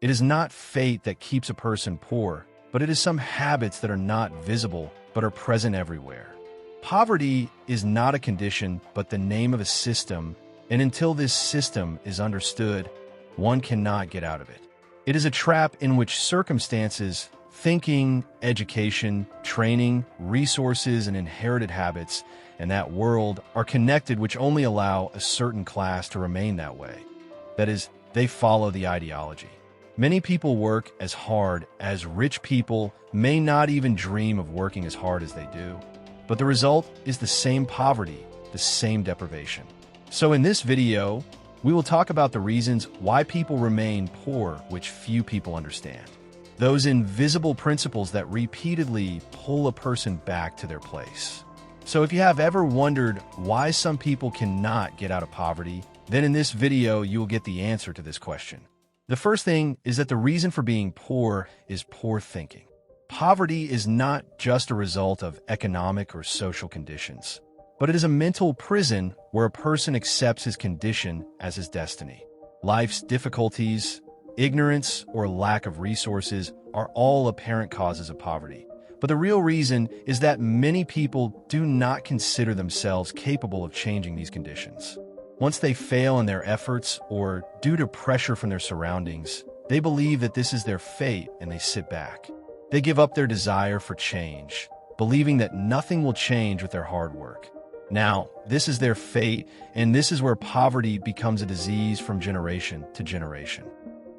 It is not fate that keeps a person poor, but it is some habits that are not visible but are present everywhere. Poverty is not a condition but the name of a system, and until this system is understood, one cannot get out of it. It is a trap in which circumstances, thinking, education, training, resources, and inherited habits in that world are connected, which only allow a certain class to remain that way. That is, they follow the ideology. Many people work as hard as rich people may not even dream of working as hard as they do. But the result is the same poverty, the same deprivation. So in this video, we will talk about the reasons why people remain poor, which few people understand. Those invisible principles that repeatedly pull a person back to their place. So if you have ever wondered why some people cannot get out of poverty, then in this video you will get the answer to this question. The first thing is that the reason for being poor is poor thinking. Poverty is not just a result of economic or social conditions, but it is a mental prison where a person accepts his condition as his destiny. Life's difficulties, ignorance, or lack of resources are all apparent causes of poverty. But the real reason is that many people do not consider themselves capable of changing these conditions. Once they fail in their efforts or due to pressure from their surroundings, they believe that this is their fate and they sit back. They give up their desire for change, believing that nothing will change with their hard work. Now, this is their fate, and this is where poverty becomes a disease from generation to generation.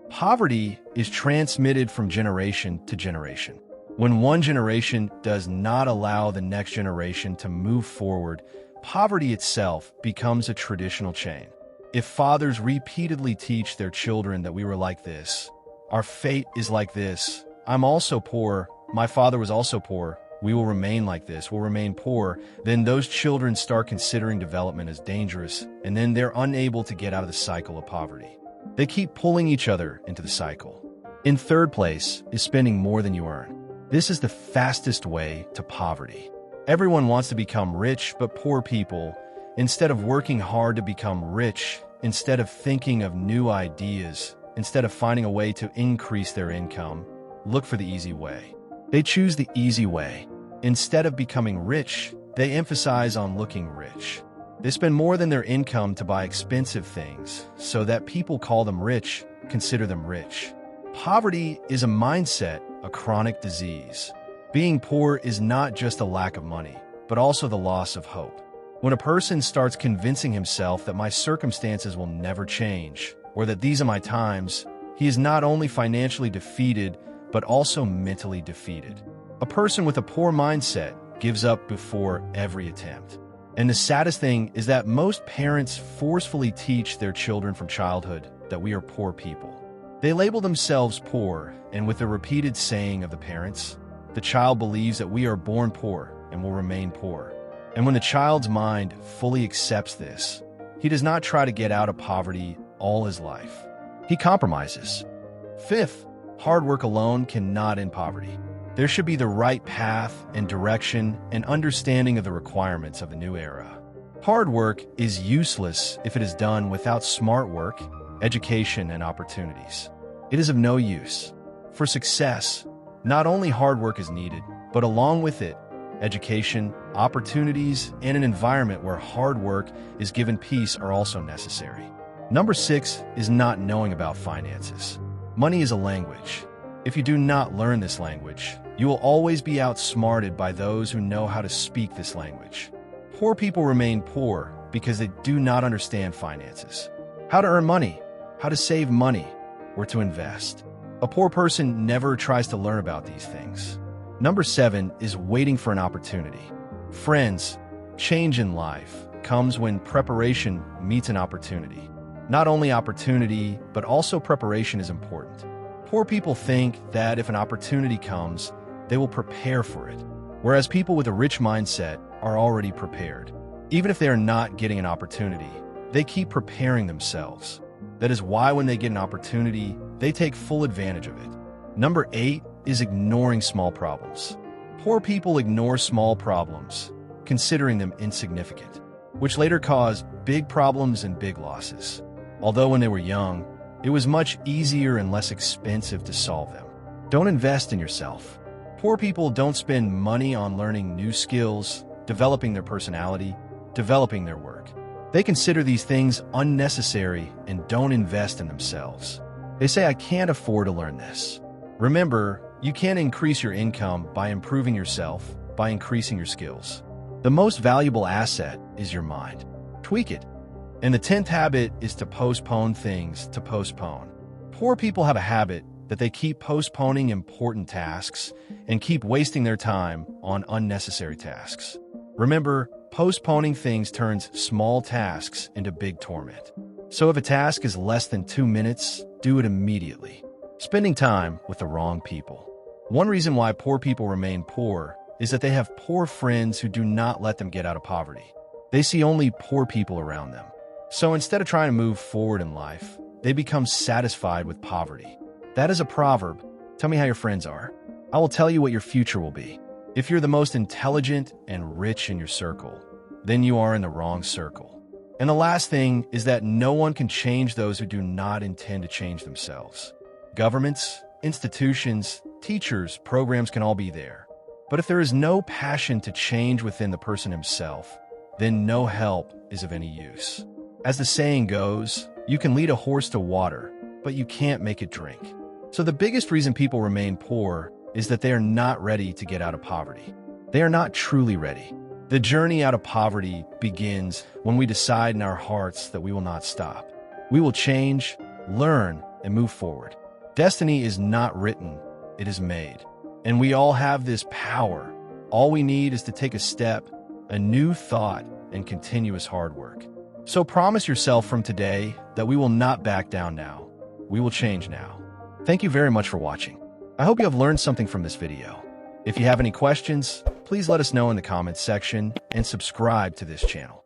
Poverty is transmitted from generation to generation. When one generation does not allow the next generation to move forward, poverty itself becomes a traditional chain. If fathers repeatedly teach their children that we were like this, our fate is like this, I'm also poor, my father was also poor, we will remain like this, we'll remain poor, then those children start considering development as dangerous, and then they're unable to get out of the cycle of poverty. They keep pulling each other into the cycle. In third place is spending more than you earn. This is the fastest way to poverty. Everyone wants to become rich, but poor people, instead of working hard to become rich, instead of thinking of new ideas, instead of finding a way to increase their income, look for the easy way. They choose the easy way. Instead of becoming rich, they emphasize on looking rich. They spend more than their income to buy expensive things, so that people call them rich, consider them rich. Poverty is a mindset, a chronic disease. Being poor is not just a lack of money, but also the loss of hope. When a person starts convincing himself that my circumstances will never change, or that these are my times, he is not only financially defeated, but also mentally defeated. A person with a poor mindset gives up before every attempt. And the saddest thing is that most parents forcefully teach their children from childhood that we are poor people. They label themselves poor, and with the repeated saying of the parents, the child believes that we are born poor and will remain poor. And when the child's mind fully accepts this, he does not try to get out of poverty all his life. He compromises. Fifth, hard work alone cannot end poverty. There should be the right path and direction and understanding of the requirements of the new era. Hard work is useless if it is done without smart work, education, and opportunities. It is of no use. For success, not only hard work is needed, but along with it, education, opportunities, and an environment where hard work is given peace are also necessary. Number 6 is not knowing about finances. Money is a language. If you do not learn this language, you will always be outsmarted by those who know how to speak this language. Poor people remain poor because they do not understand finances. How to earn money, how to save money, or to invest. A poor person never tries to learn about these things. Number 7 is waiting for an opportunity. Friends, change in life comes when preparation meets an opportunity. Not only opportunity, but also preparation is important. Poor people think that if an opportunity comes, they will prepare for it, whereas people with a rich mindset are already prepared. Even if they are not getting an opportunity, they keep preparing themselves. That is why when they get an opportunity, they take full advantage of it. Number 8 is ignoring small problems. Poor people ignore small problems, considering them insignificant, which later cause big problems and big losses. Although when they were young, It was much easier and less expensive to solve them. Don't invest in yourself. Poor people don't spend money on learning new skills, developing their personality, developing their work. They consider these things unnecessary and don't invest in themselves. They say, I can't afford to learn this. Remember, you can increase your income by improving yourself, by increasing your skills. The most valuable asset is your mind. Tweak it. And the 10th habit is to postpone things to postpone. Poor people have a habit that they keep postponing important tasks and keep wasting their time on unnecessary tasks. Remember, postponing things turns small tasks into big torment. So if a task is less than 2 minutes, do it immediately. Spending time with the wrong people. One reason why poor people remain poor is that they have poor friends who do not let them get out of poverty. They see only poor people around them. So instead of trying to move forward in life, they become satisfied with poverty. That is a proverb. Tell me how your friends are. I will tell you what your future will be. If you're the most intelligent and rich in your circle, then you are in the wrong circle. And the last thing is that no one can change those who do not intend to change themselves. Governments, institutions, teachers, programs can all be there. But if there is no passion to change within the person himself, then no help is of any use. As the saying goes, you can lead a horse to water, but you can't make it drink. So the biggest reason people remain poor is that they are not ready to get out of poverty. They are not truly ready. The journey out of poverty begins when we decide in our hearts that we will not stop. We will change, learn, and move forward. Destiny is not written, it is made. And we all have this power. All we need is to take a step, a new thought, and continuous hard work. So promise yourself from today that we will not back down now. We will change now. Thank you very much for watching. I hope you have learned something from this video. If you have any questions, please let us know in the comments section and subscribe to this channel.